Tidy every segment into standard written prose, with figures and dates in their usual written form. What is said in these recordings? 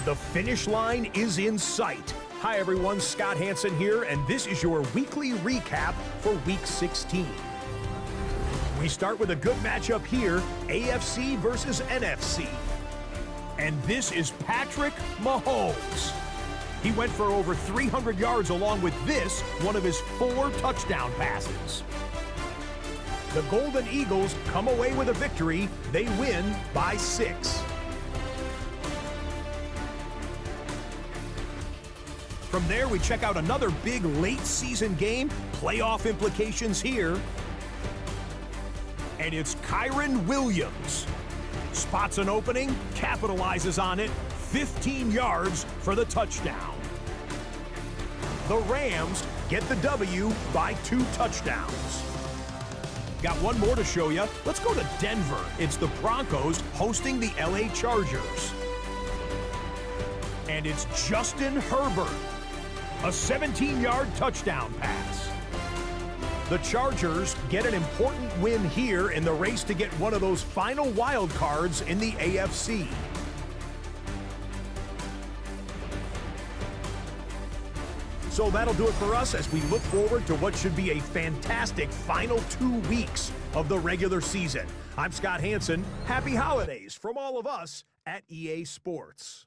The finish line is in sight. Hi everyone, Scott Hanson here, and this is your weekly recap for Week 16. We start with a good matchup here, AFC versus NFC. And this is Patrick Mahomes. He went for over 300 yards along with this, one of his 4 touchdown passes. The Golden Eagles come away with a victory. They win by 6. From there, we check out another big late-season game, playoff implications here. And it's Kyren Williams. Spots an opening, capitalizes on it, 15 yards for the touchdown. The Rams get the W by 2 touchdowns. Got one more to show you. Let's go to Denver. It's the Broncos hosting the LA Chargers. And it's Justin Herbert. A 17-yard touchdown pass. The Chargers get an important win here in the race to get one of those final wild cards in the AFC. So that'll do it for us as we look forward to what should be a fantastic final 2 weeks of the regular season. I'm Scott Hanson. Happy holidays from all of us at EA Sports.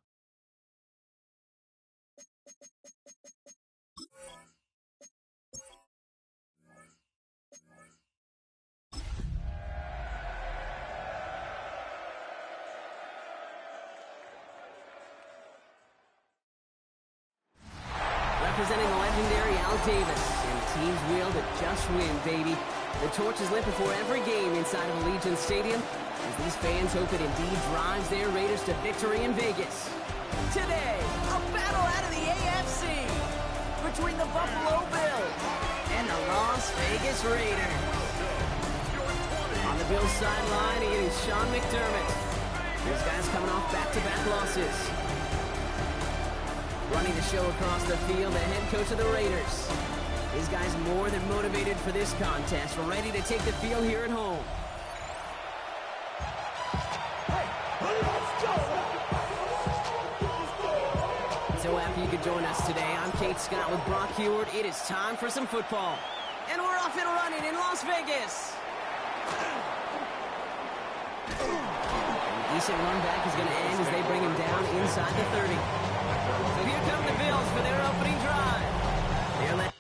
Representing the legendary Al Davis, and the team's will to just win, baby. The torch is lit before every game inside of Allegiant Stadium, as these fans hope it indeed drives their Raiders to victory in Vegas. Today, a battle out of the AFC between the Buffalo Bills and the Las Vegas Raiders. On the Bills sideline, it is Sean McDermott. These guys coming off back-to-back losses. Running the show across the field, the head coach of the Raiders. These guys more than motivated for this contest, ready to take the field here at home. So happy you could join us today. I'm Kate Scott with Brock Heward. It is time for some football. And we're off and running in Las Vegas. Decent run back is going to end as they bring him down inside the 30. So here come the Bills for their opening drive. They're led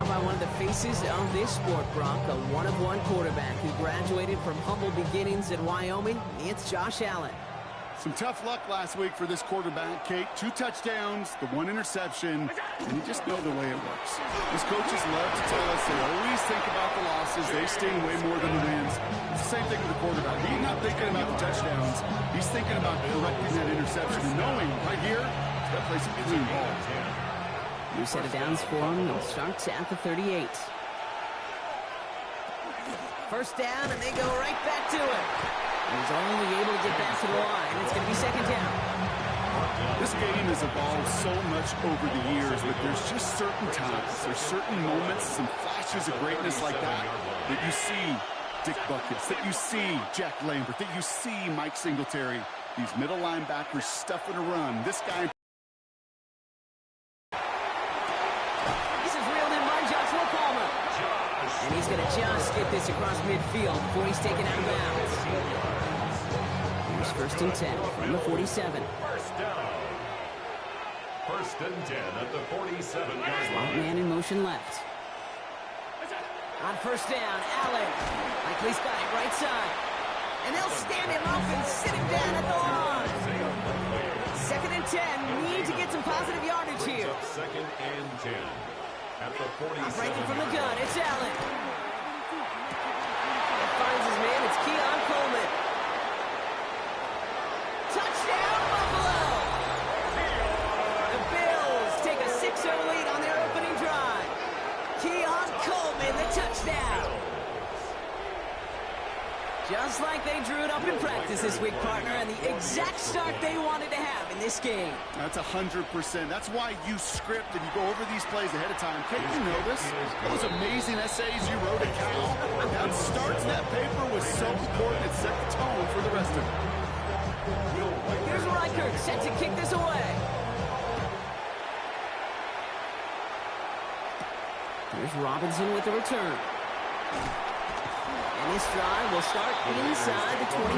By one of the faces of this sport, Brock, a one-of-one quarterback who graduated from humble beginnings in Wyoming. It's Josh Allen. Some tough luck last week for this quarterback, Kate. 2 touchdowns, the 1 interception, and you just know the way it works. These coaches love to tell us they always think about the losses. They sting way more than the wins. It's the same thing with the quarterback. He's not thinking about the touchdowns. He's thinking about correcting that interception and knowing right here, he's got to play some clean ball. New set of downs for him. It starts at the 38. First down, and they go right back to it. He's only able to get back to the line. It's going to be second down. This game has evolved so much over the years, but there's just certain times, there's certain moments, some flashes of greatness like that you see Dick Buckets, that you see Jack Lambert, that you see Mike Singletary. These middle linebackers stuffing a run. This guy... And he's going to just get this across midfield before he's taken out of bounds. Here's first and 10 from the 47. First down. First and 10 at the 47-yard line. Man in motion left. On first down, Allen. Likely's got it right side. And they'll stand him up and sit him down at the line. Second and 10. Need to get some positive yardage here. Second and 10. At the 47. Operating from the gun, it's Allen. Finds his man, it's Keon Coleman. Touchdown, Buffalo! The Bills take a 6-0 lead on their opening drive. Keon Coleman, the touchdown. Just like they drew it up in practice this week, partner, and the exact start they wanted to have in this game. That's 100%. That's why you script and you go over these plays ahead of time. Can't you know this? Those amazing essays you wrote at Cal. That starts that paper was so important. It set the tone for the rest of it. Here's Reichert set to kick this away. Here's Robinson with the return. And this drive will start inside the 25.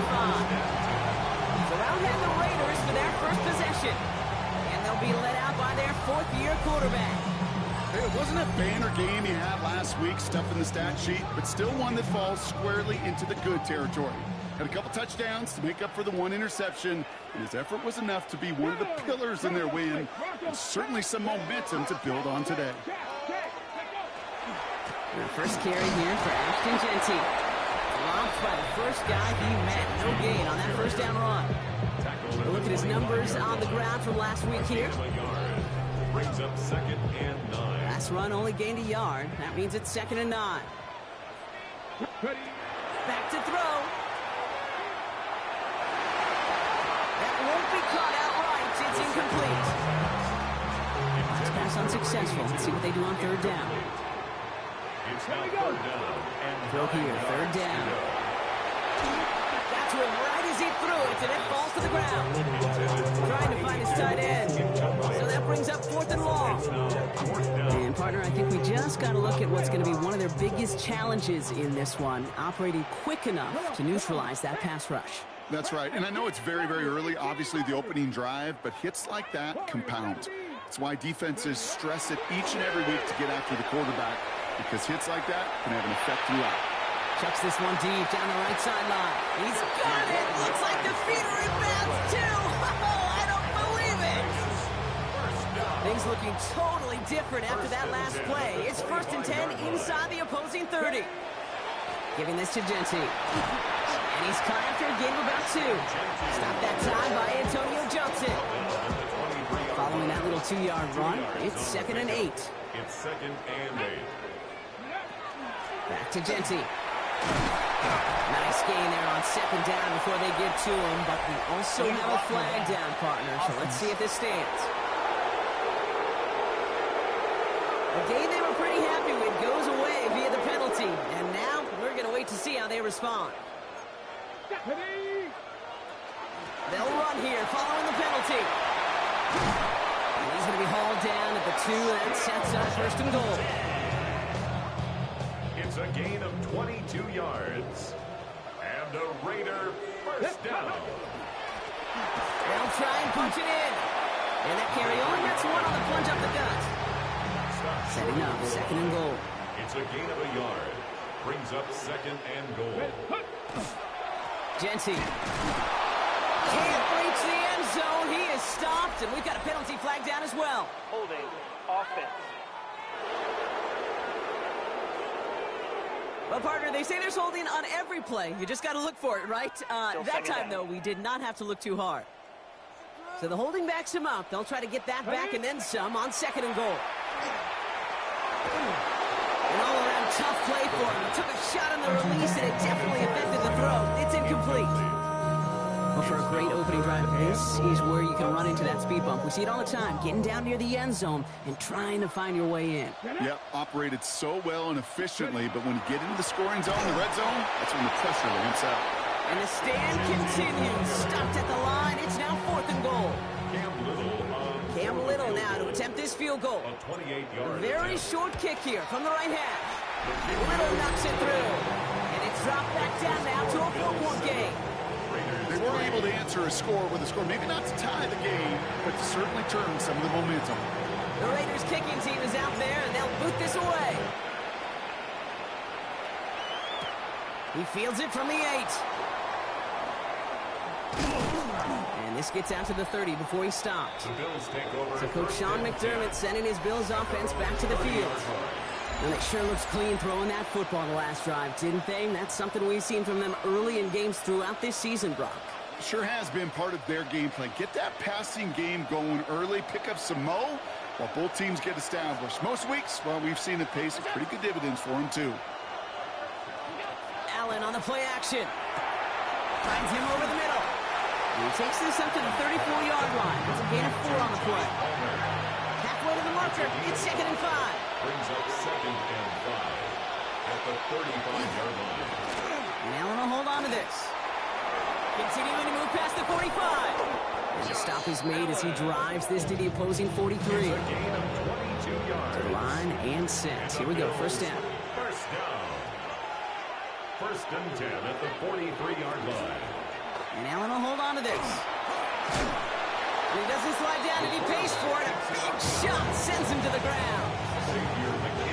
So out have the Raiders for their first possession. And they'll be led out by their 4th-year quarterback. Hey, it wasn't a banner game he had last week, stuff in the stat sheet, but still one that falls squarely into the good territory. Had a couple touchdowns to make up for the 1 interception, and his effort was enough to be one of the pillars in their win, and certainly some momentum to build on today. The first carry here for Ashton Jeanty. Dropped by the first guy he met. No gain on that first down run. We'll look at his numbers on the ground from last week here. Brings up second and 9. Last run only gained a yard. That means it's second and 9. Back to throw. That won't be caught outright. It's incomplete. Last pass unsuccessful. Let's see what they do on third down. It's now third down. And Throw here, third down. Got to him right as he threw it, and it falls to the ground. Trying to find his tight end. So that brings up 4th and long. And, partner, I think we just got to look at what's going to be one of their biggest challenges in this one, operating quick enough to neutralize that pass rush. That's right, and I know it's very, very early, obviously the opening drive, but hits like that compound. That's why defenses stress it each and every week to get after the quarterback, because hits like that can have an effect throughout. Chucks this one deep down the right sideline. He's got it! Looks like the feet are in bounds, too! Oh, I don't believe it! Things looking totally different after that last play. It's first and 10 inside the opposing 30. Giving this to Jeanty. And he's caught after a gain of about 2. Stopped that time by Antonio Johnson. Following that little 2-yard run, it's second and 8. it's second and 8. Back to Jeanty. Nice gain there on second down before they get to him, but we also have a flag down, partner, so let's see if this stands. A game they were pretty happy with goes away via the penalty, and now we're going to wait to see how they respond. They'll run here following the penalty. And he's going to be hauled down at the 2, and that sets up first and goal. It's a gain of 22 yards. And a Raider first down. They'll try and punch it in. And that carry only gets 1 on the plunge up the gut. Setting up, second and goal. It's a gain of a yard. Brings up second and goal. Jency can't reach the end zone. He is stopped, and we've got a penalty flag down as well. Holding offense. Well, partner, they say there's holding on every play. You just got to look for it, right? That time, though, we did not have to look too hard. So the holding backs him up. They'll try to get that back and then some on second and goal. An all-around tough play for him. He took a shot on the release, and it definitely affected the throw. It's incomplete. Well, for a great opening drive, this is where you can run into that speed bump. We see it all the time, getting down near the end zone and trying to find your way in. Yep, operated so well and efficiently, but when you get into the scoring zone, the red zone, that's when the pressure ramps up. And the stand continues. Stopped at the line. It's now fourth and goal. Cam Little now to attempt this field goal. A 28-yard Very short kick here from the right hash. Little knocks it through. And it's dropped back down now to a 4-point game. They weren't able to answer a score with a score. Maybe not to tie the game, but to certainly turn some of the momentum. The Raiders kicking team is out there, and they'll boot this away. He fields it from the 8. And this gets out to the 30 before he stopped. The Bills take over. So Coach Sean McDermott sending his Bills offense back to the field. And it sure looks clean throwing that football the last drive, didn't they? That's something we've seen from them early in games throughout this season, Brock. Sure has been part of their game plan. Get that passing game going early, pick up some mo while both teams get established. Most weeks, well, we've seen it pay some pretty good dividends for them, too. Allen on the play action. Finds him over the middle. And he takes this up to the 34-yard line. It's a gain of 4 on the play. Halfway to the marker. It's second and 5. Brings up second and 5 at the 35-yard line. And Allen will hold on to this. Continuing to move past the 45. And the stop is made as he drives this to the opposing 43. Gain of 22 yards. To the line and set. Here we go. First down. First down. First and 10 at the 43-yard line. And Allen will hold on to this. And he doesn't slide down and he pays for it. A big shot sends him to the ground.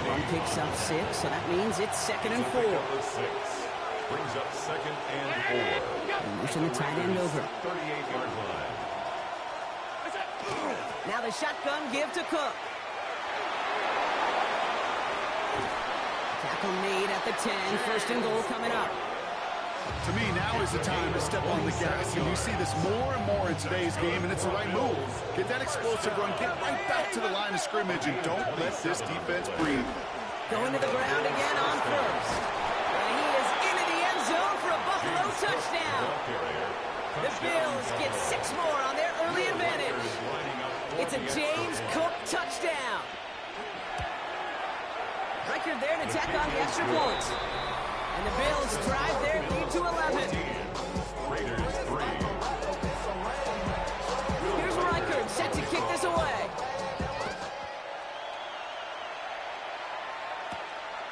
One picks up 6, so that means it's second and 4. Brings up second and 4. And motion the tight end over. 38-yard line. Now the shotgun give to Cook. Tackle made at the 10. First and goal coming up. To me, now is the time to step on the gas, and you see this more and more in today's game, and it's the right move. Get that explosive run, get right back to the line of scrimmage, and don't let this defense breathe. Going to the ground again on first. And he is into the end zone for a Buffalo touchdown. The Bills get 6 more on their early advantage. It's a James Cook touchdown. Record there to tack on the extra points. And the Bills drive their lead to 11. Raiders 3. Here's Reichert set to kick this away.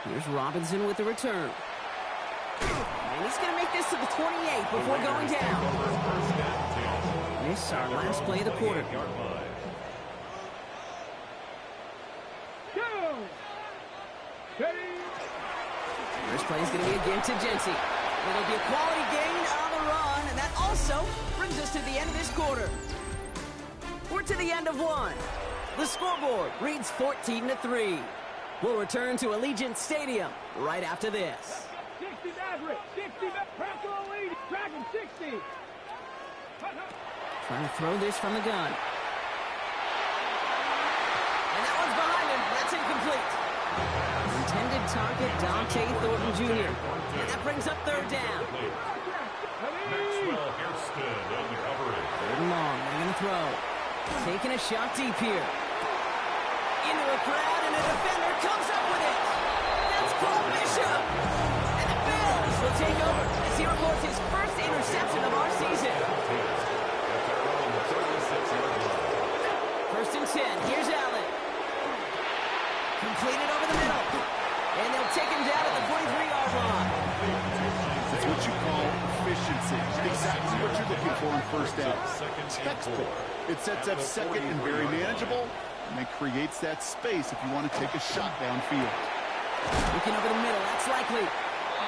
Here's Robinson with the return. And he's going to make this to the 28 before going down. This is our last play of the quarter. First play is going to be again to Jency. It'll be a quality gain on the run, and that also brings us to the end of this quarter. We're to the end of 1. The scoreboard reads 14-3. We'll return to Allegiant Stadium right after this. 60 Maverick, 60 Practical lead, tracking 60. Trying to throw this from the gun. And that one's behind him. That's incomplete. Intended target, Dante Thornton Jr. And that brings up third down. Maxwell Hairston on the coverage. Third and long. They're going to throw. Taking a shot deep here. Into a crowd, and a defender comes up with it. That's Cole Bishop. And the Bills will take over as he reports his first interception of our season. First and 10. Here's Allen. Completed over the middle. And they'll take him down at the 43-yard line. That's what you call efficiency. Exactly what you're looking for in first down. Textbook. It sets up second and very manageable. and it creates that space if you want to take a shot downfield. Looking over the middle, that's likely.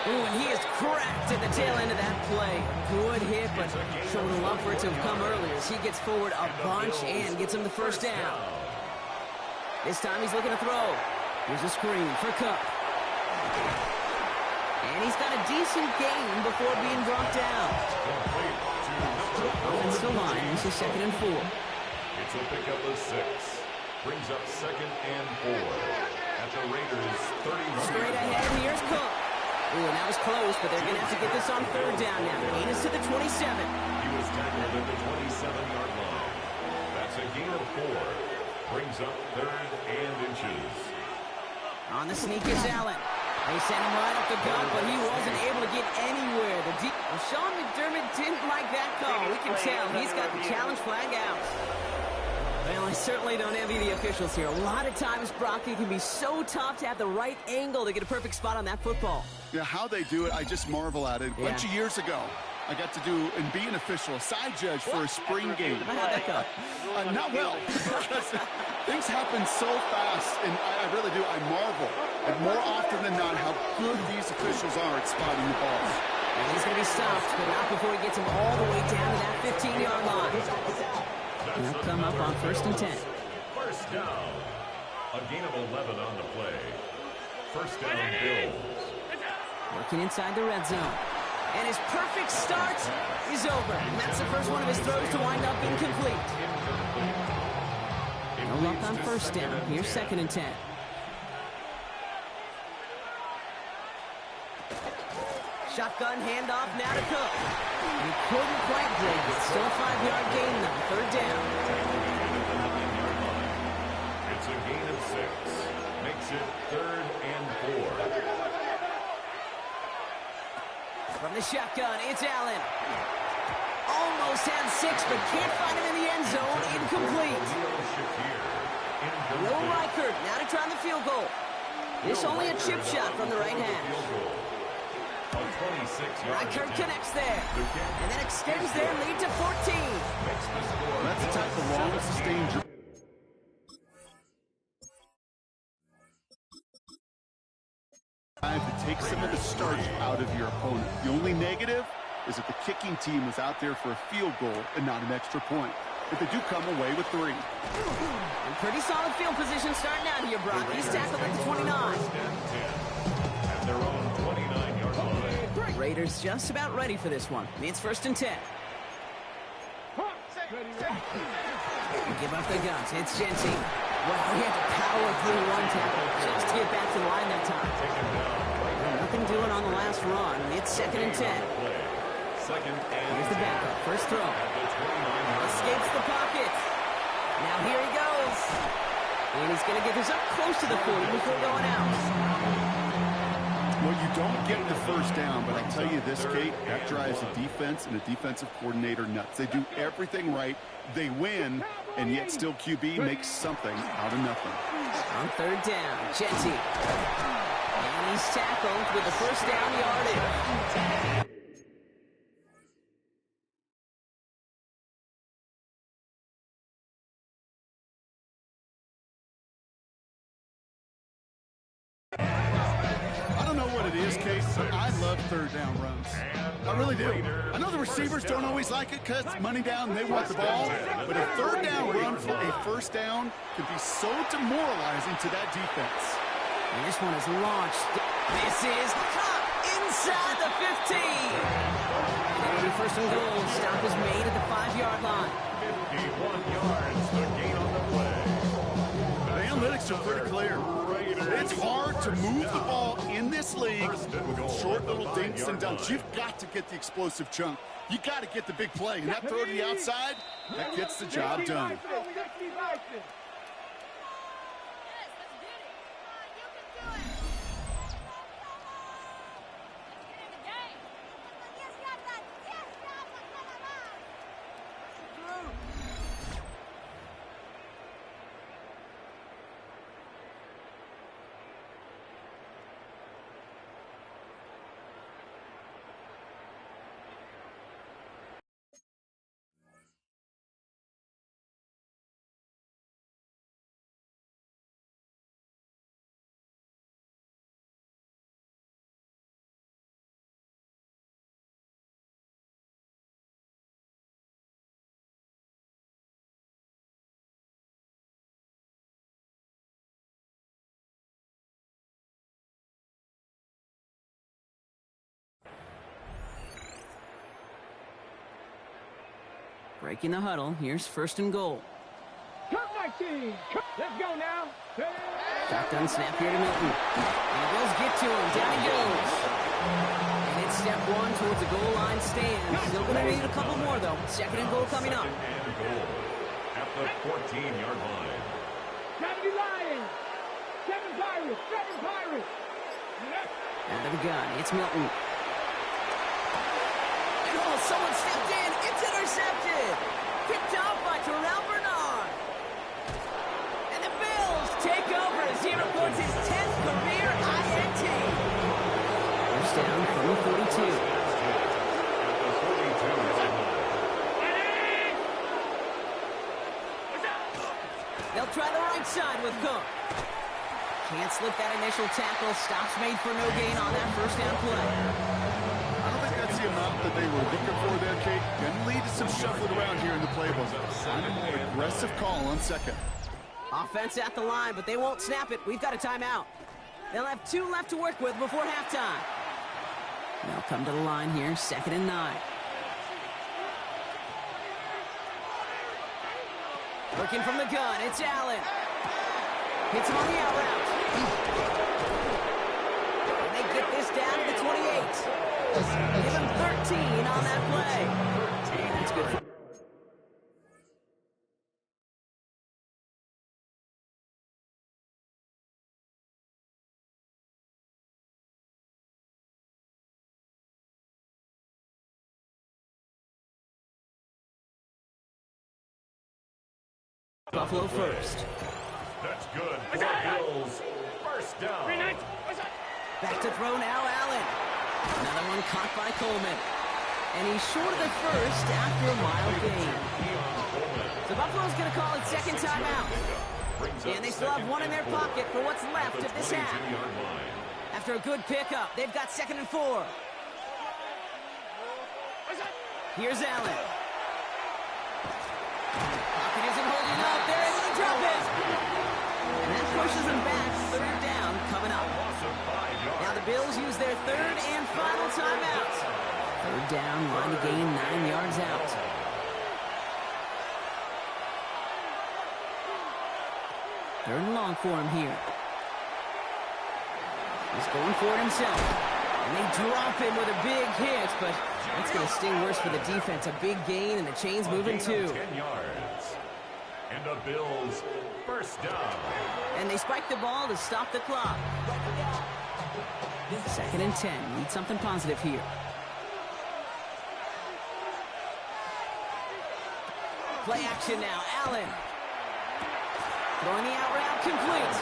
Ooh, and he is cracked at the tail end of that play. Good hit, but sure would love for it to have come earlier as he gets forward a bunch and gets him the first down. This time he's looking to throw. Here's a screen for Cook. And he's got a decent gain before being brought down. Offensive line, this is 2nd and 4. It's a pickup of 6. Brings up 2nd and 4. At the Raiders' 31. Straight ahead, here's Cook. Ooh, and that was close, but they're going to have to get this on 3rd down now. Gain is to the 27. He was tackled at the 27-yard line. That's a gain of 4. Brings up 3rd and inches. On the sneak is Allen. They sent him right up the gut, but he wasn't able to get anywhere. Sean McDermott didn't like that call. We can tell he's got the challenge flag out. Well, I certainly don't envy the officials here. A lot of times, Brock, it can be so tough to have the right angle to get a perfect spot on that football. Yeah, how they do it, I just marvel at it. A bunch of years ago, I got to do and be an official, a side judge for a spring game. How'd that go? Not well. Things happen so fast, and I really do. I marvel at more often than not how good these officials are at spotting the ball. And he's going to be stopped, but not before he gets him all the way down to that 15-yard line. And he'll come up on 1st and 10. First down. A gain of 11 on the play. First down, Bills. Working inside the red zone. And his perfect start is over. And that's the first one of his throws to wind up incomplete. No luck on 1st down. Here's 2nd and 10. Shotgun handoff now to Cook. He couldn't quite break it. Still a 5-yard gain though. 3rd down. It's a gain of 6. Makes it 3rd and 4. From the shotgun, it's Allen. Almost had 6, but can't find him in the end zone. Incomplete. Will Reichert now to try the field goal. This only a chip shot from the right hash. Reichert connects there, and then extends their lead to 14. That's the type of long, sustained drive that takes some of the starch out of your opponent. The only negative is that the kicking team was out there for a field goal and not an extra point. But they do come away with 3. And pretty solid field position starting out here, Brock. He's tackled at the 29. At their own 29-yard line. Raiders just about ready for this one. It's 1st and 10. Give up the guns. It's Genty. Wow, he had to power through one tackle just to get back to the line that time. Nothing doing on the last run. It's 2nd and 10. Here's the backup. First throw. Escapes the pocket. Now here he goes. And he's going to get this up close to the 40 before going out. Well, you don't get the first down, but I tell you this, Kate, that drives a defense and a defensive coordinator nuts. They do everything right. They win, and yet still QB makes something out of nothing. On 3rd down, Genty. And he's tackled with the first down yardage. I love 3rd down runs. I really do. I know the receivers don't always like it because money down, they want the ball. But a 3rd down run for a first down can be so demoralizing to that defense. And this one is launched. This is caught inside the 15. And it'll be 1st and goal. Stop is made at the 5-yard line. 51 yards, the gain on the play. The analytics are pretty clear. It's hard to move the ball in this league with short little dinks and dunks. You've got to get the explosive chunk. You got to get the big play. And that throw to the outside, that gets the job done. Breaking the huddle. Here's 1st and goal. Cut my team. Let's go now. Shotgun snap here to Milton. And the Bills get to him. Down he goes. And it's step 1 towards the goal line stand. Still going to need a couple more, though. 2nd and goal coming up. And goal at the 14-yard line. 70 Lions. 7 Pirates. 7 Pirates. Out of the gun. It's Milton. And oh, someone stepped in. It's intercepted. Picked off by Terrell Bernard. And the Bills take over as he reports his 10th career INT. First down from the 42. They'll try the right side with Cook. Can't slip that initial tackle. Stops made for no gain on that first down play. I don't think that's the amount that they were looking for there, Kate. Can lead to some shuffling around here in the playbook. Find a more aggressive call on 2nd. Offense at the line, but they won't snap it. We've got a timeout. They'll have 2 left to work with before halftime. They'll come to the line here, 2nd and 9. Working from the gun, it's Allen. Hits him on the out route. And they get this down to the 28. Give him 13 on that play. And that's good. Buffalo first. That's good for the Bills. First down. Back to throw now, Allen. Another one caught by Coleman. And he's short of the first after a mild gain. So Buffalo's going to call it 2nd timeout. And they still have 1 in their pocket for what's left of this half. After a good pickup, they've got 2nd and 4. Here's Allen. Pocket isn't holding up. They're able to drop it. And that pushes them back. 3rd down coming up. Now the Bills use their 3rd and final timeout. 3rd down, line to gain 9 yards out. Third and long for him here. He's going for it himself. And they drop him with a big hit, but that's going to sting worse for the defense. A big gain, and the chain's moving too. 10 yards. And the Bills first down. And they spike the ball to stop the clock. 2nd and 10. Need something positive here. Play action now. Allen. Throwing the out route complete.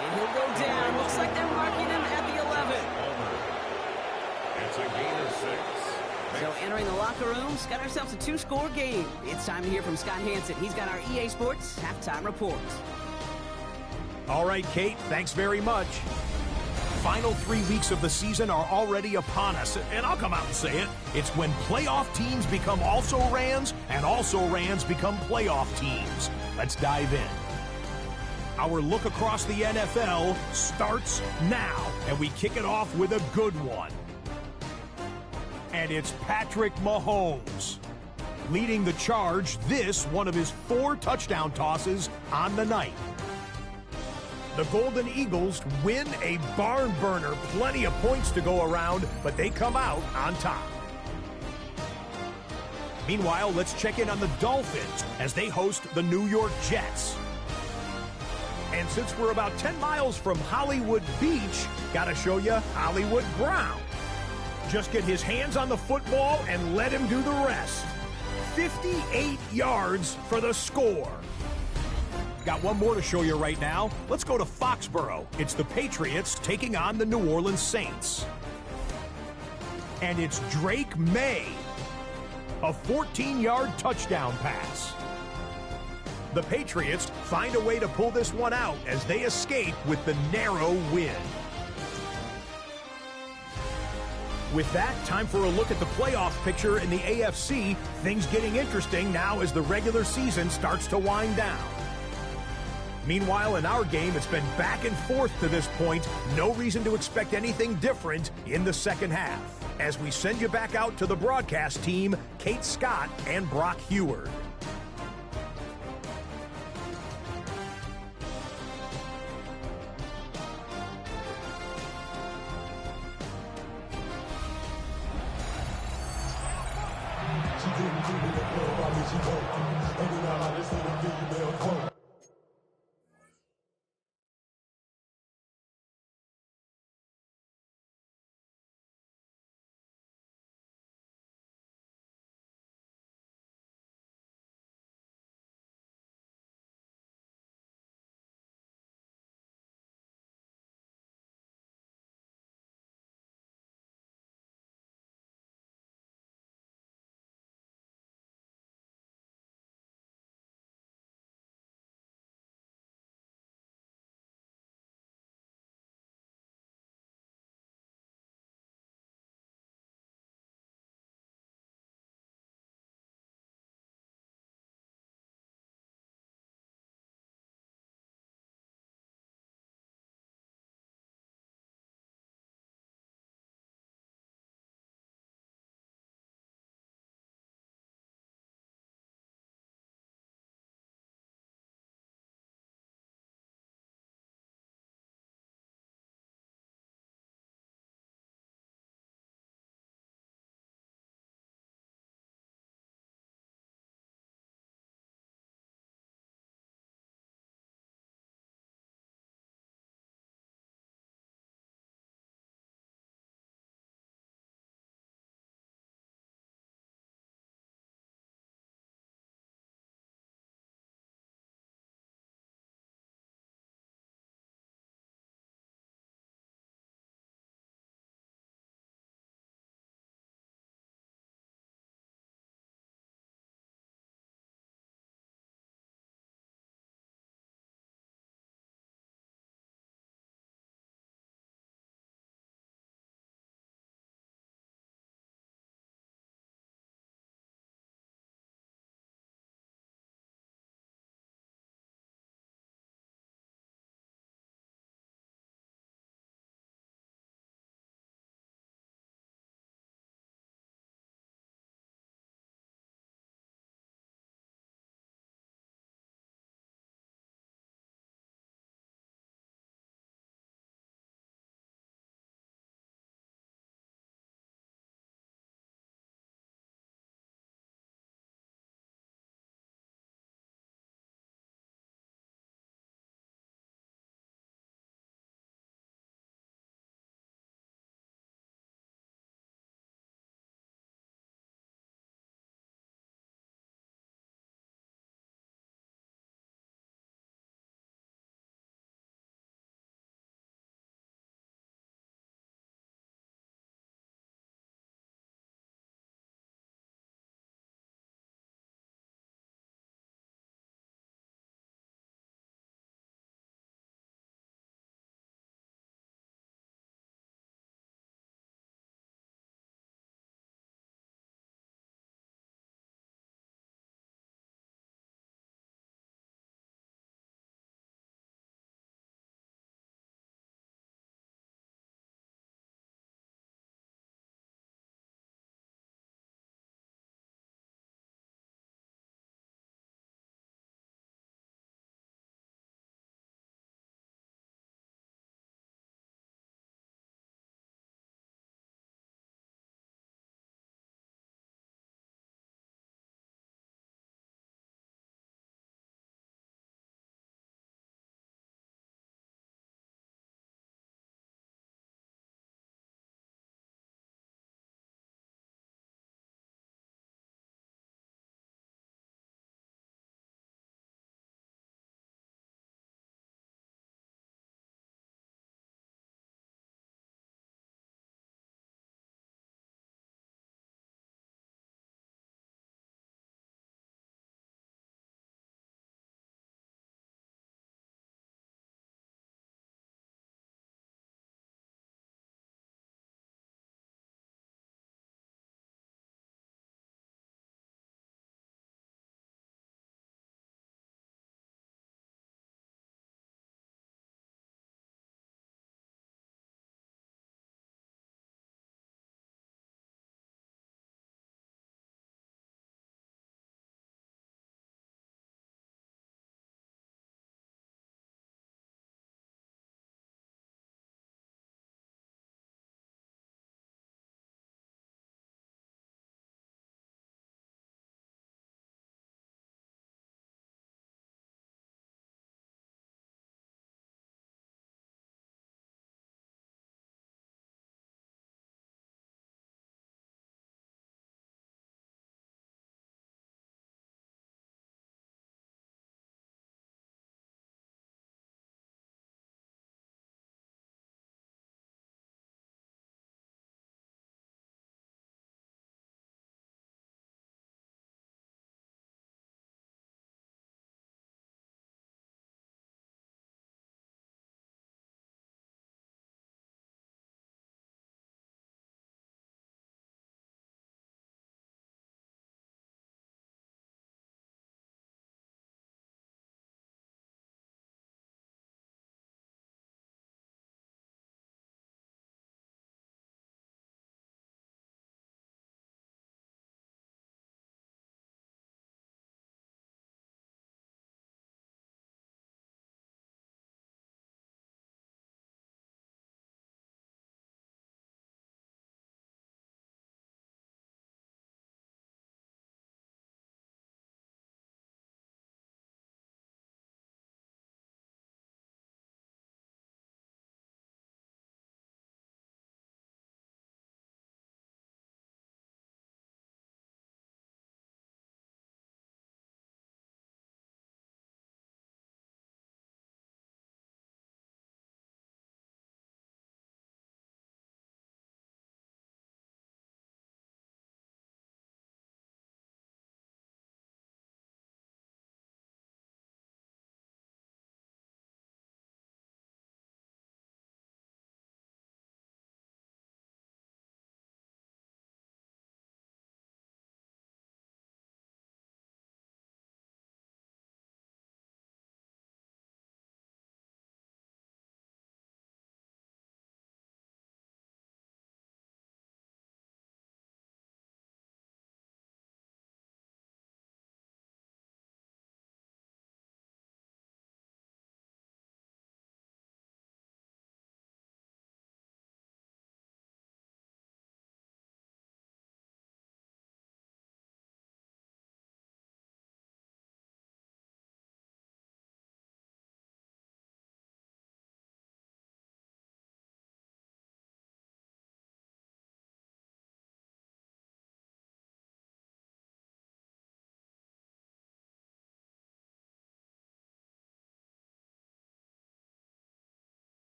And he'll go down. Looks like they're marking him at the 11. It's a gain of 6. So entering the locker room, got ourselves a 2-score game. It's time to hear from Scott Hanson. He's got our EA Sports halftime report. All right, Kate, thanks very much. Final 3 weeks of the season are already upon us, and I'll come out and say it. It's when playoff teams become also-rans, and also-rans become playoff teams. Let's dive in. Our look across the NFL starts now, and we kick it off with a good one. And it's Patrick Mahomes leading the charge, this one of his 4 touchdown tosses on the night. The Golden Eagles win a barn burner, plenty of points to go around, but they come out on top. Meanwhile, let's check in on the Dolphins as they host the New York Jets. And since we're about 10 miles from Hollywood Beach, gotta show you Hollywood Brown. Just get his hands on the football and let him do the rest. 58 yards for the score. Got one more to show you right now. Let's go to Foxborough. It's the Patriots taking on the New Orleans Saints. And it's Drake May. A 14-yard touchdown pass. The Patriots find a way to pull this one out as they escape with the narrow win. With that, time for a look at the playoff picture in the AFC. Things getting interesting now as the regular season starts to wind down. Meanwhile, in our game, it's been back and forth to this point. No reason to expect anything different in the second half. as we send you back out to the broadcast team, Kate Scott and Brock Heward.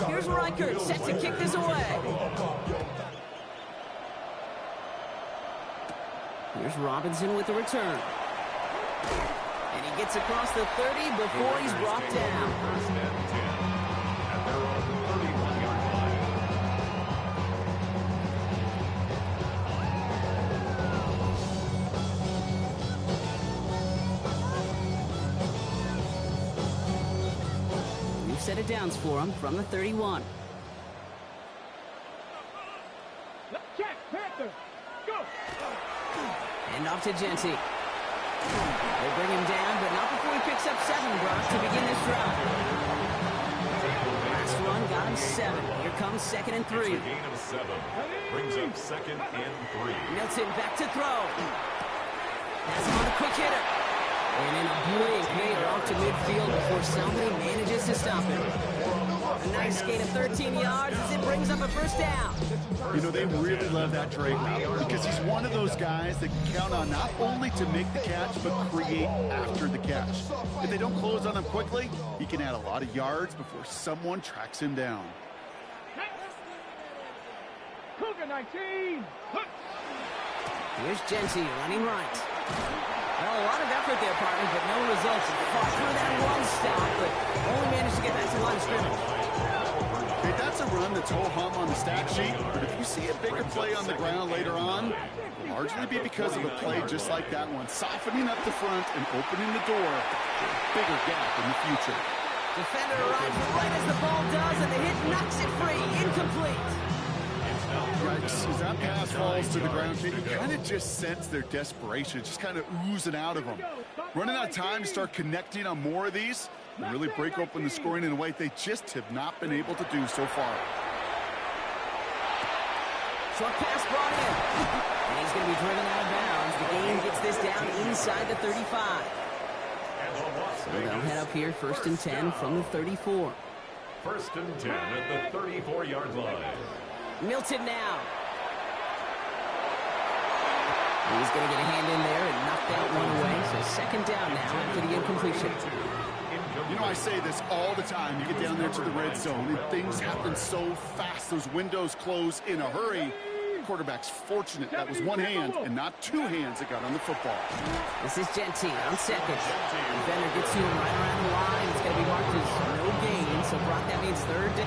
Here's Reichert, set to kick this away. Here's Robinson with the return. And he gets across the 30 before he's brought down. First and 10. At their own 31-yard line. We've set it downs for him from the 31. Check, Panther. Go. And off to Genty. They bring him down, but not before he picks up 7, Brock, to begin this drive. Last run got him 7. Here comes 2nd and 3. It's a gain of 7. Brings up 2nd and 3. Milton back to throw. That's on a quick hitter. And in a blink, they are off to midfield before somebody manages to stop him. A nice gain of 13 yards as it brings up a first down. You know, they really love that Drake route because he's one of those guys that can count on not only to make the catch, but create after the catch. If they don't close on him quickly, he can add a lot of yards before someone tracks him down. Cougar 19. Here's Genty running right. Well, a lot of effort there, partner, but no results. Fought through that one stop, but only managed to get back to line of scrimmage. Okay, that's a run that's ho-hum on the stat sheet, but if you see a bigger play on the ground later on, it'll largely be because of a play just like that one, softening up the front and opening the door for a bigger gap in the future. Defender arrives right as the ball does, and the hit knocks it free. Incomplete. Right, as that pass falls to the ground, you kind of just sense their desperation, just kind of oozing out of them. Running out of time to start connecting on more of these and really break open the scoring in a way they just have not been able to do so far. Short pass brought in. And he's going to be driven out of bounds. The game gets this down inside the 35. So they'll head up here 1st and 10 from the 34. 1st and 10 at the 34-yard line. Milton now. He's going to get a hand in there and knock that one away. So 2nd down now after the incompletion. You know, I say this all the time. You get down there to the red zone, and things happen so fast. Those windows close in a hurry. The quarterback's fortunate that was one hand and not 2 hands that got on the football. This is Genty on 2nd. Defender gets to him right around the line. It's going to be marked as no gain. So, Brock, that means 3rd down.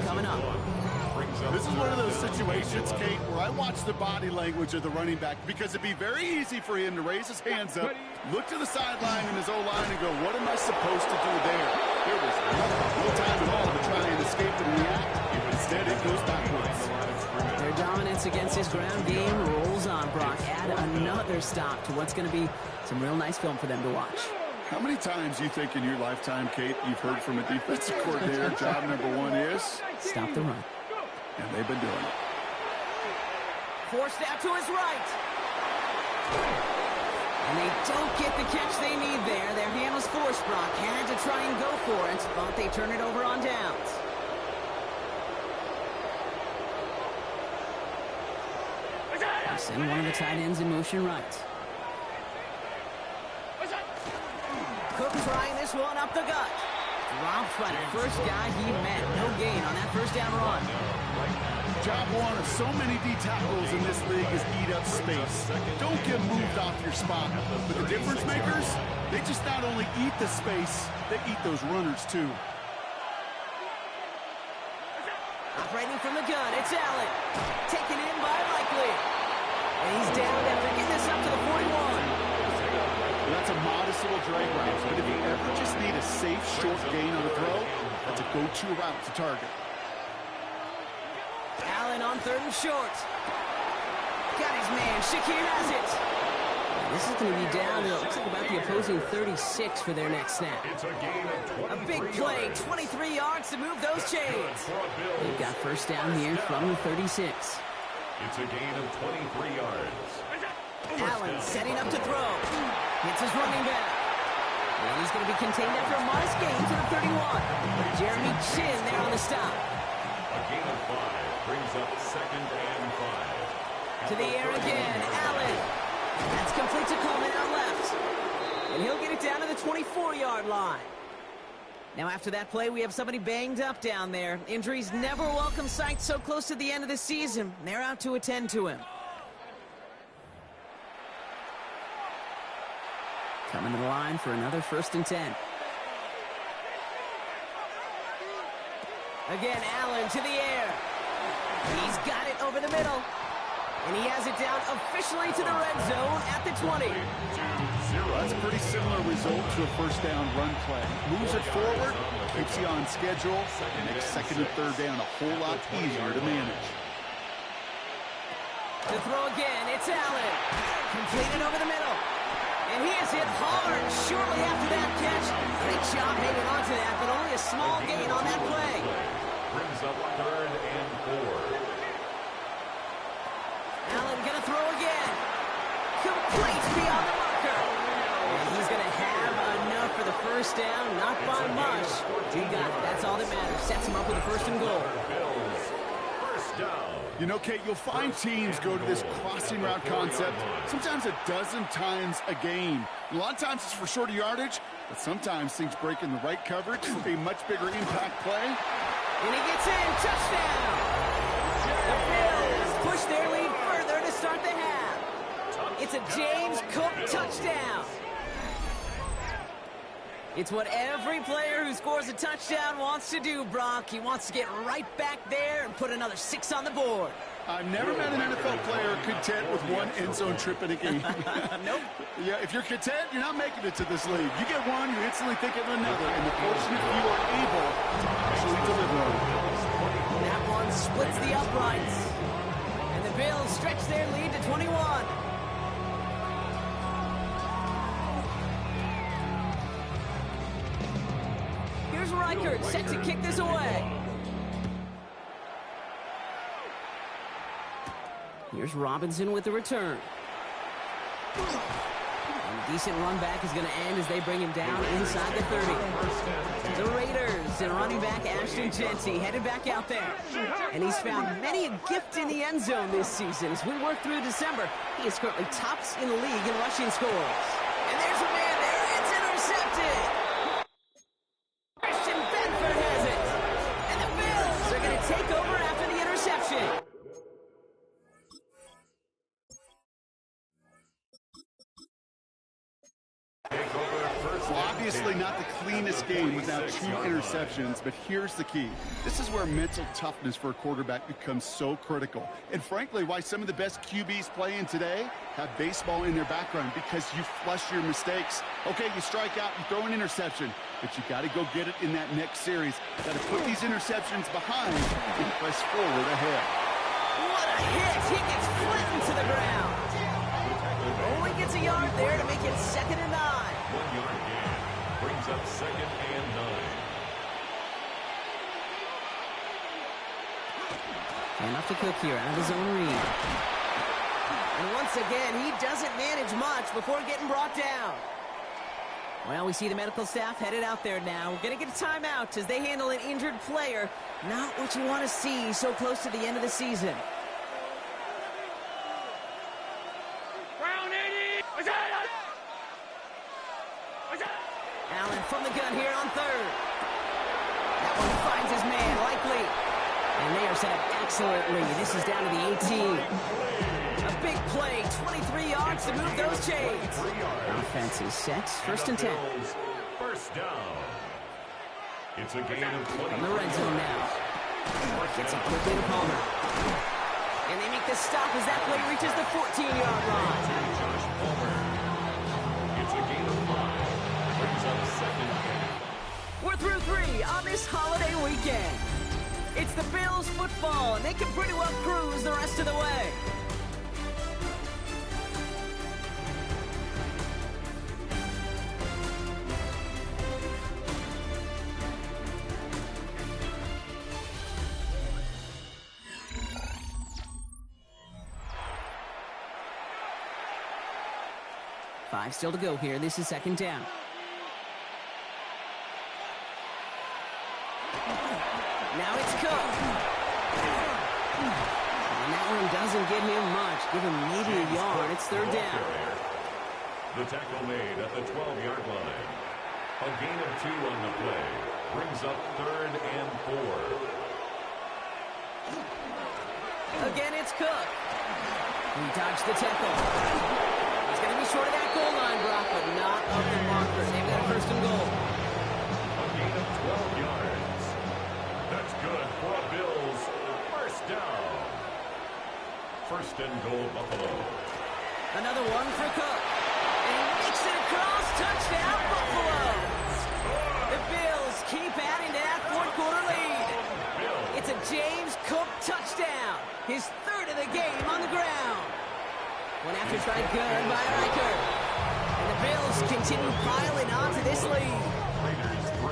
Coming up. This is one of those situations, Kate, where I watch the body language of the running back because it'd be very easy for him to raise his hands up, look to the sideline in his O-line and go, what am I supposed to do there? There was no time at all to try and escape and react. Instead, it goes backwards. Their dominance against his ground game rolls on, Brock. Add another stop to what's going to be some real nice film for them to watch. How many times you think in your lifetime, Kate, you've heard from a defensive coordinator, job number 1 is? Stop the run. And they've been doing it. Forced out to his right. And they don't get the catch they need there. Their hand was forced, Brock. Had to try and go for it, but they turn it over on downs. Send one of the tight ends in motion right. Cook trying this one up the gut. Dropped by the first guy he met. No gain on that 1st down run. Job one of so many D tackles in this league is eat up space. Don't get moved off your spot. But the difference makers, they just not only eat the space, they eat those runners too. Operating from the gun, it's Allen. Taken in by Likely. And he's down after getting this up to the 41. Well, that's a modest little drag route, but if you ever just need a safe, short gain on a throw, that's a go-to route to target. Allen on 3rd and short. Got his man. Shakir has it. This is going to be down to, it looks like about the opposing 36 for their next snap. It's a gain of 23 A big play, yards. 23 yards to move those chains. They've got first down here from the 36. It's a gain of 23 yards. Allen setting up to throw. Hits his running back. And he's going to be contained after a modest gain to the 31. Jeremy Chin there on the stop. A gain of 5 brings up 2nd and 5. To the air again, Allen. That's complete to Coleman out left. And he'll get it down to the 24-yard line. Now after that play, we have somebody banged up down there. Injuries never a welcome sight so close to the end of the season. They're out to attend to him. Coming to the line for another 1st and 10. Again, Allen to the air. He's got it over the middle. And he has it down officially to the red zone at the 20. That's a pretty similar result to a first down run play. Moves it forward, keeps you on schedule, and makes 2nd and 3rd down a whole lot easier to manage. To throw again, it's Allen. Completed over the middle. And he is hit hard shortly after that catch. Great job hanging on to that, but only a small gain on that play. Brings up 3rd and 4. Allen gonna throw again. Complete beyond the marker. And he's gonna have enough for the first down, not by much. He got it, that's all that matters. Sets him up with a 1st and goal. Bills, first down. You know, Kate, you'll find teams go to this crossing route concept sometimes a dozen times a game. A lot of times it's for shorter yardage, but sometimes things break in the right coverage for a much bigger impact play. And he gets in, touchdown! The Bills push their lead further to start the half. It's a James Cook touchdown. It's what every player who scores a touchdown wants to do, Brock. He wants to get right back there and put another 6 on the board. I've never met an NFL player content with one end zone trip in a game. Nope. Yeah, if you're content, you're not making it to this league. You get one, you instantly think of another, and the fortunate few are able to actually deliver on it. That one splits the uprights. And the Bills stretch their lead to 21. Here's Reichert set to kick this away. Here's Robinson with the return. And a decent run back is going to end as they bring him down inside the 30. The Raiders and running back Ashton Jeanty headed back out there. And he's found many a gift in the end zone this season. As we work through December, he is currently tops in the league in rushing scores. And there's a man there. It's intercepted. Christian Benford has it. And the Bills are going to take over after the interception. Well, obviously not the cleanest game without 2 interceptions, but here's the key. This is where mental toughness for a quarterback becomes so critical. And frankly, why some of the best QBs playing today have baseball in their background, because you flush your mistakes. Okay, you strike out, you throw an interception, but you got to go get it in that next series. Got to put these interceptions behind and press forward ahead. What a hit! He gets flattened to the ground. Only gets a yard there to make it 2nd and 9. 1 yard gain brings up 2nd and 9. Enough to Cook here out of his own read. And once again, he doesn't manage much before getting brought down. Well, we see the medical staff headed out there now. We're going to get a timeout as they handle an injured player. Not what you want to see so close to the end of the season. Allen from the gun here on 3rd. That one finds his man, Likely. And they are set up excellently. This is down to the 18. A big play, 23 yards to move those chains. Offense is set, first and 10. First down. It's a gain of 20. From the red zone now. Gets it quickly to Palmer. And they make the stop as that play reaches the 14-yard line. Josh Palmer. It's a gain of 5. Brings up second down. We're through 3 on this holiday weekend. It's the Bills football, and they can pretty well cruise the rest of the way. Five still to go here. This is second down. Now it's Cook. And that one doesn't get him much. Give him maybe a yard. It's third down. The tackle made at the 12-yard line. A gain of 2 on the play. Brings up third and 4. Again, it's Cook. He dodged the tackle. He's going to be short of that goal line, Brock, but not of the marker. They've got a first and goal. A gain of 12 yards. That's good for a Bills first down. First and goal, Buffalo. Another one for Cook. And he makes it across. Touchdown, Buffalo. The Bills keep adding to that fourth-quarter lead. It's a James Cook touchdown. His third of the game on the ground. One after try good by Riker. And the Bills continue piling on to this lead. Raiders 3.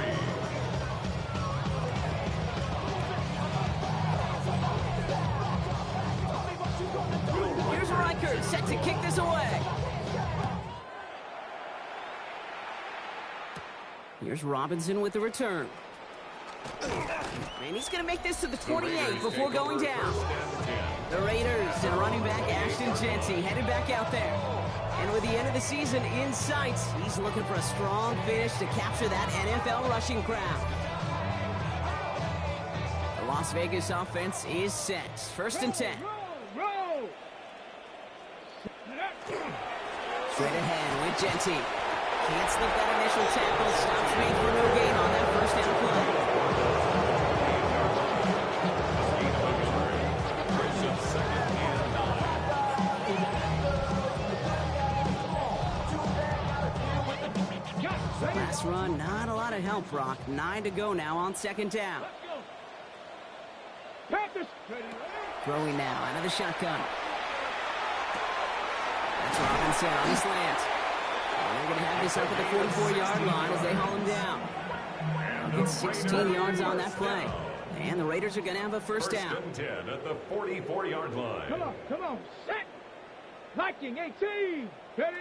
Here's Riker set to kick this away. Here's Robinson with the return. And he's going to make this to the 28 before going down. The Raiders and running back Ashton Jeanty headed back out there. And with the end of the season in sight, he's looking for a strong finish to capture that NFL rushing crown. The Las Vegas offense is set. First and 10. Roll! Straight ahead with Jeanty. Can't slip that initial tackle. Stops made for no gain on that first down play. Last run, not a lot of help, Brock. 9 to go now on second down. Panthers! Throwing now out of the shotgun. That's Robinson on the slant. And they're going to have this up at the 44-yard line as they haul him down. They'll get 16 yards on that play. And the Raiders are going to have a first down. First and 10 at the 44-yard line. Come on, set! Liking 18! Ready?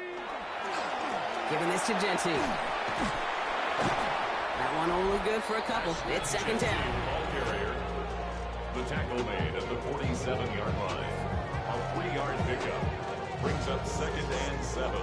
Giving this to Jeanty. That one only good for a couple. It's second down. Ball carrier. The tackle made at the 47-yard line. A 3-yard pickup. Brings up second and 7.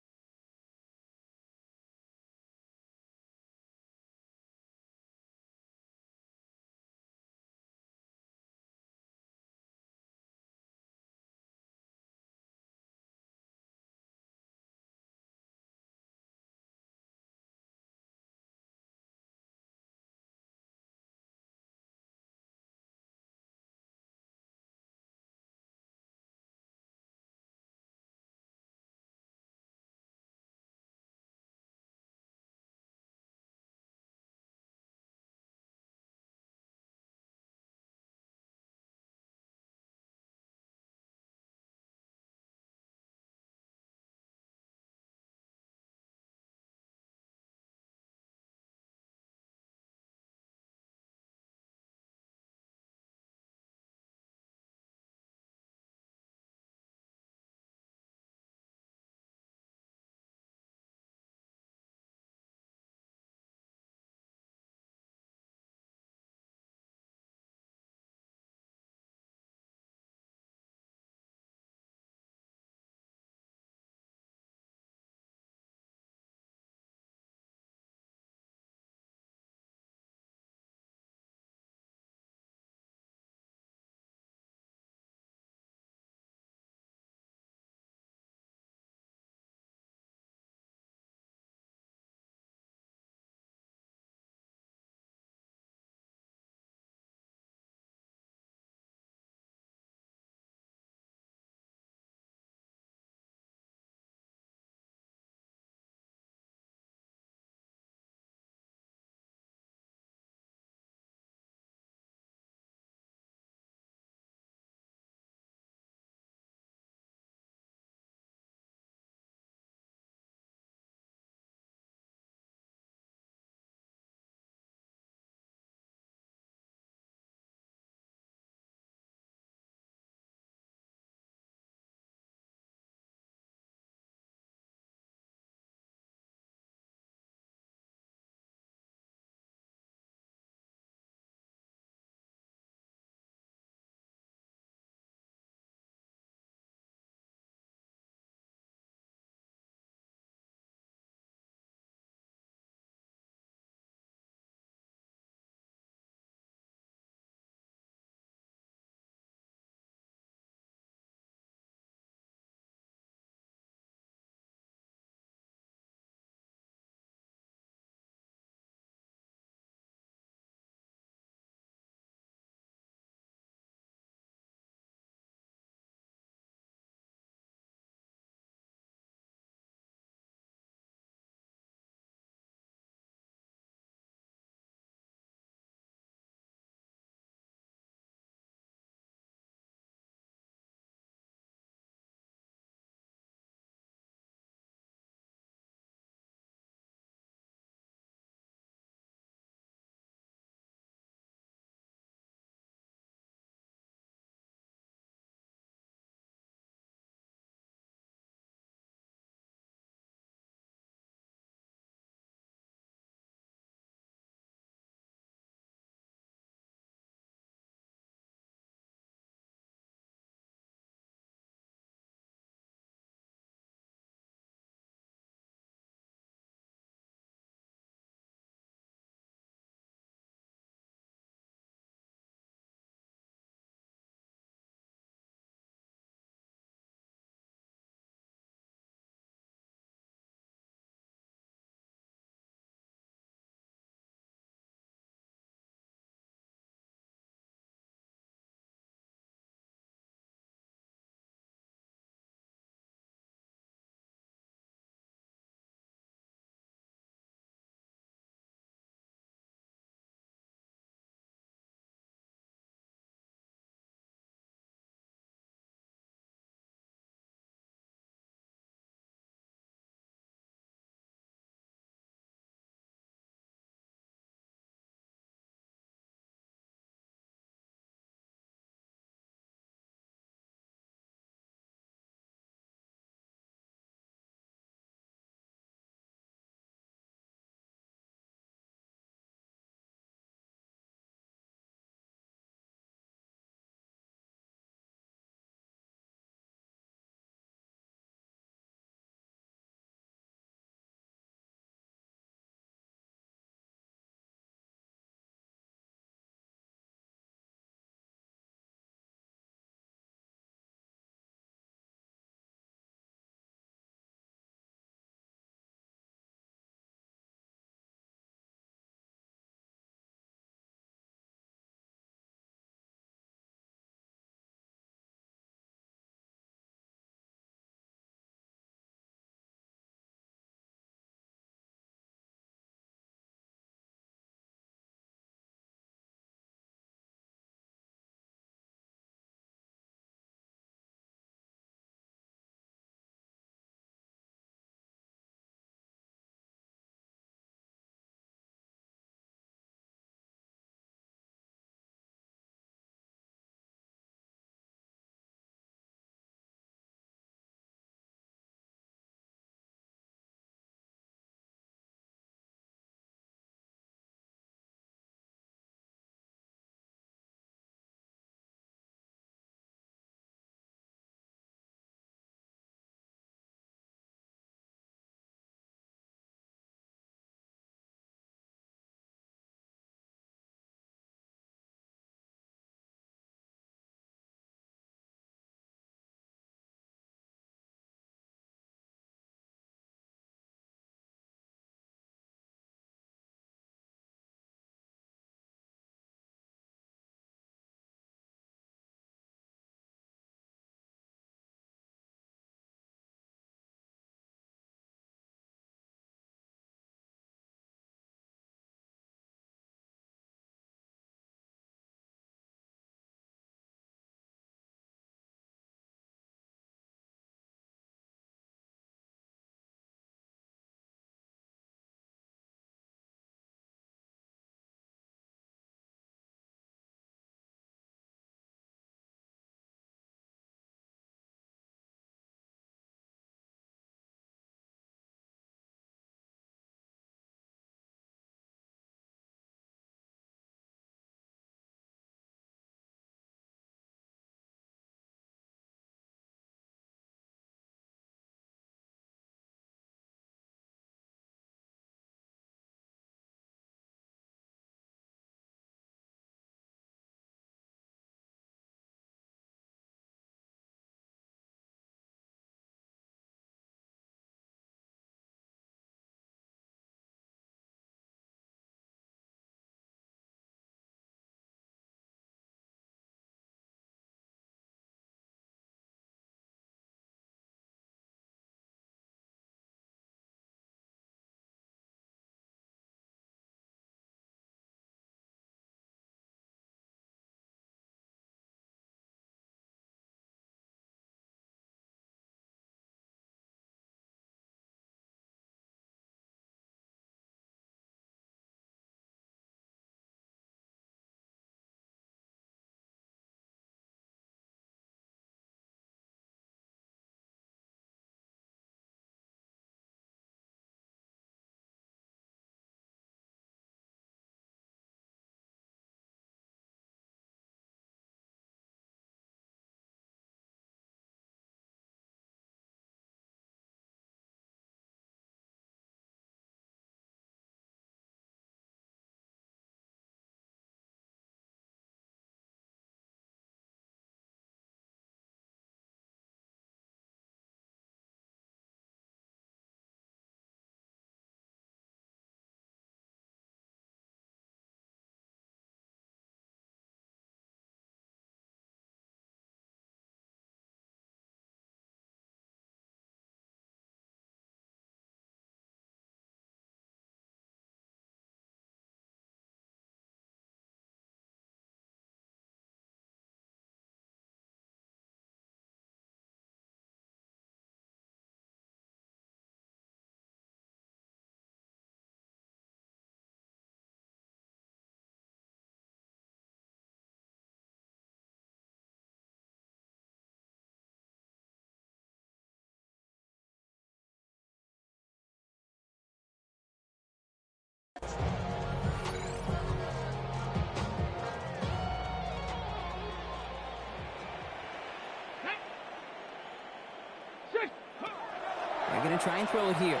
They're going to try and throw it here.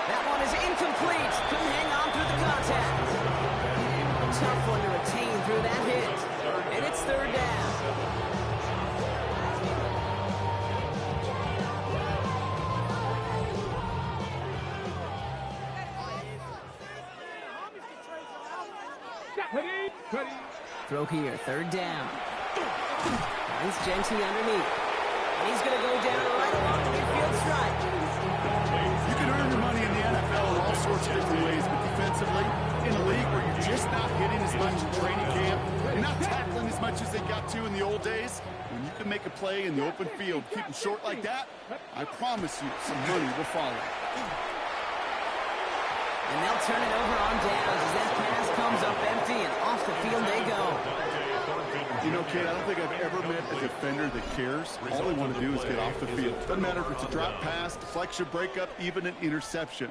That one is incomplete. Couldn't hang on through the contact. Tough one to retain through that hit. And it's third down. Throw here, third down. Finds Genty underneath. And he's going to go down right along the midfield stripe. You can earn your money in the NFL in all sorts of different ways, but defensively, in a league where you're just not hitting as much in training camp, you're not tackling as much as they got to in the old days, when you can make a play in the open field, keep them short like that, I promise you some money will follow. And they'll turn it over on downs as that pass comes up empty, and off the field they go. You know, kid, I don't think I've ever met a defender that cares. All they want to do is get off the field. Doesn't matter if it's a drop pass, deflection, breakup, even an interception.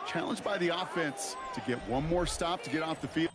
Challenged by the offense to get one more stop to get off the field.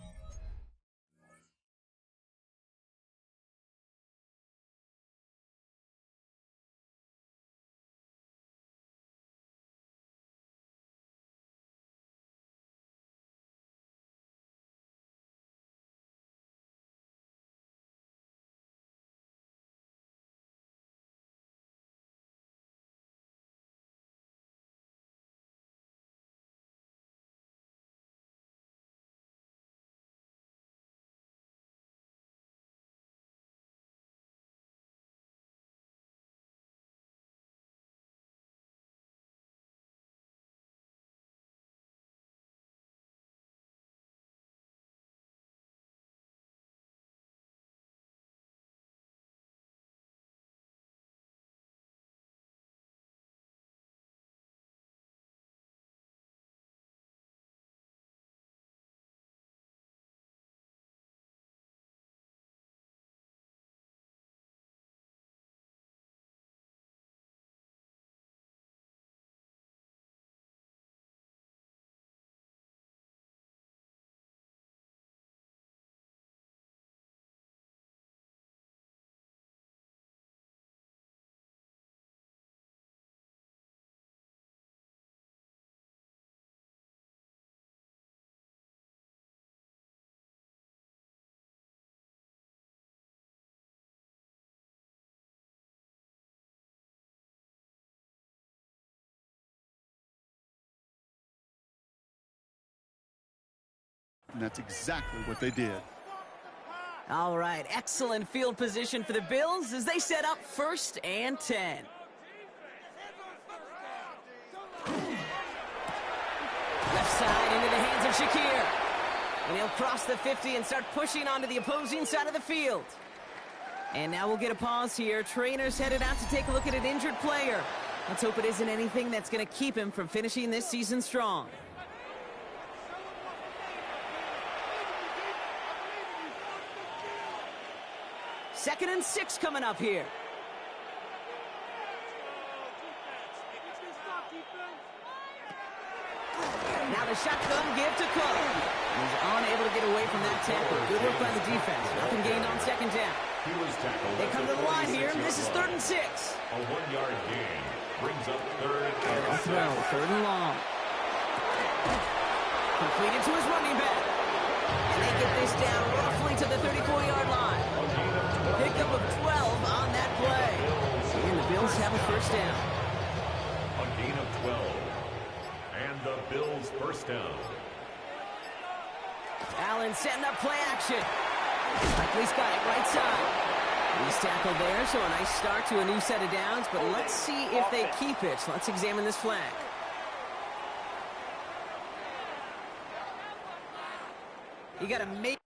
And that's exactly what they did. All right, excellent field position for the Bills as they set up 1st and 10. Left side into the hands of Shakir. And he'll cross the 50 and start pushing onto the opposing side of the field. And now we'll get a pause here. Trainers headed out to take a look at an injured player. Let's hope it isn't anything that's going to keep him from finishing this season strong. Second and 6 coming up here. Now the shotgun give to Cook. He's unable to get away from that tackle. Good work by the defense. Nothing gained on second down. They come to the line here. This is 3rd and 6. A 1-yard gain brings up 3rd and 6. Throw, 3rd and long. Completed to his running back. And they get this down roughly to the 34-yard line. Pickup of 12 on that play. And the Bills have a 1st down. A gain of 12. And the Bills 1st down. Allen setting up play action. Likely's got it right side. He's tackled there, so a nice start to a new set of downs, but let's see if they keep it. Let's examine this flag. You got to make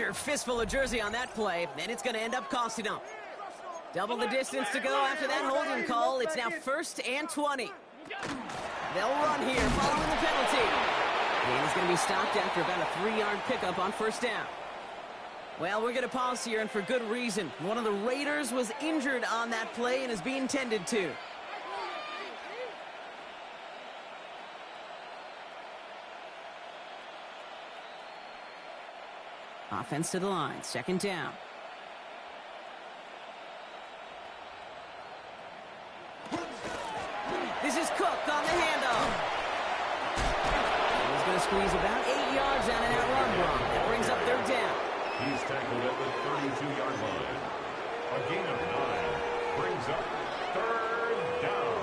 major fistful of jersey on that play, and it's going to end up costing him. Double the distance to go after that holding call. It's now 1st and 20. They'll run here following the penalty. And he's going to be stopped after about a 3-yard pickup on 1st down. Well, we're going to pause here, and for good reason. One of the Raiders was injured on that play and is being tended to. Offense to the line, 2nd down. This is Cook on the handoff. He's going to squeeze about 8 yards out of that run block. That brings up 3rd down. He's tackled at the 32-yard line. A gain of 9 brings up 3rd down.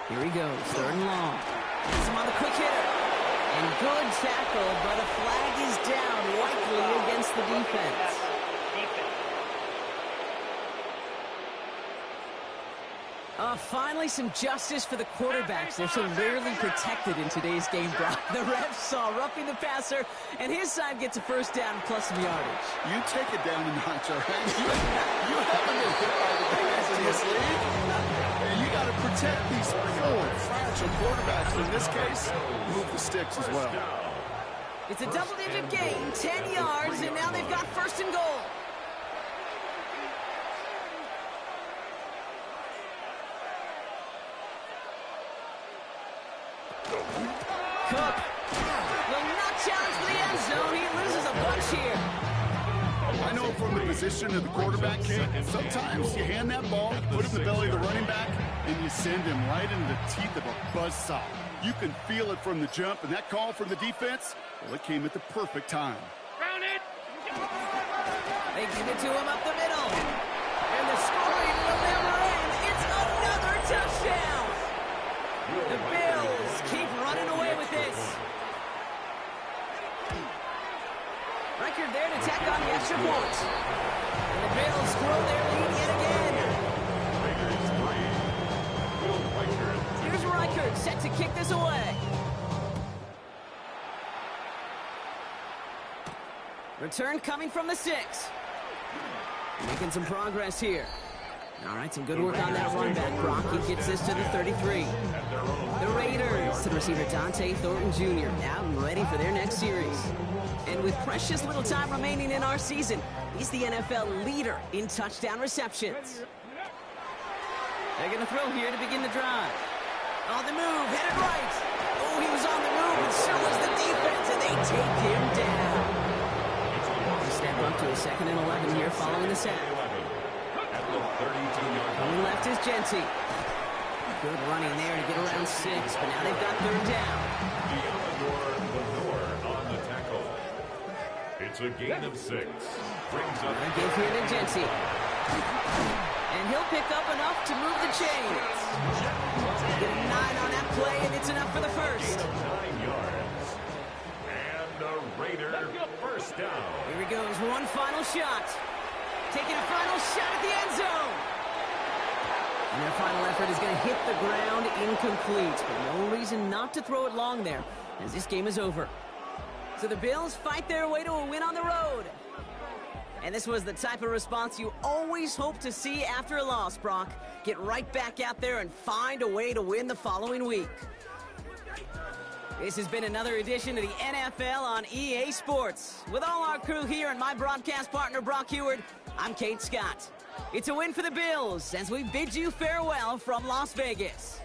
Here he goes, 3rd and long. Gets him on the quick hitter. And good tackle, but a flag is down, likely against the defense. Finally, some justice for the quarterbacks. They're so rarely protected in today's game, Brock. The refs saw roughing the passer, and his side gets a 1st down plus some yardage. You take it down a notch, all right? You haven't been hit by the defense in this league. And you got to protect these poor, fragile quarterbacks. In this case, move the sticks as well. It's a double-digit gain, 10 yards, and now they've got 1st and goal. Cook will not challenge for the end zone. He loses a bunch here. I know from the position of the quarterback kick, sometimes you hand that ball, put it in the belly of the running back, and you send him right into the teeth of a buzzsaw. You can feel it from the jump, and that call from the defense, well, it came at the perfect time. Round it. They give it to him up the middle. And the scoring will never end. It's another touchdown. The Bills keep running away with this. Reichard there to tack on the extra point. And the Bills grow their lead yet again. Here's Reichard set to kick this away. Return coming from the 6. Making some progress here. All right, some good work on that run back. Brock, he gets this to the 33. The Raiders to the receiver Dante Thornton Jr. now ready for their next series. And with precious little time remaining in our season, he's the NFL leader in touchdown receptions. They're going to throw here to begin the drive. On the move, headed right. Oh, he was on the move, and so was the defense, and they take him down. They step up to a 2nd and 11 here following the sack. Coming left is Genty. Good running there to get around 6, but now they've got 3rd down. On the tackle. It's a gain of 6. Brings up a give here to Genty. And he'll pick up enough to move the chains. Get a 9 on that play, and it's enough for the 1st. 9 yards. And the Raider 1st down. Here he goes, one final shot. Taking a final shot at the end zone. And their final effort is going to hit the ground incomplete. But no reason not to throw it long there, as this game is over. So the Bills fight their way to a win on the road. And this was the type of response you always hope to see after a loss, Brock. Get right back out there and find a way to win the following week. This has been another edition of the NFL on EA Sports. With all our crew here and my broadcast partner, Brock Huard, I'm Kate Scott. It's a win for the Bills as we bid you farewell from Las Vegas.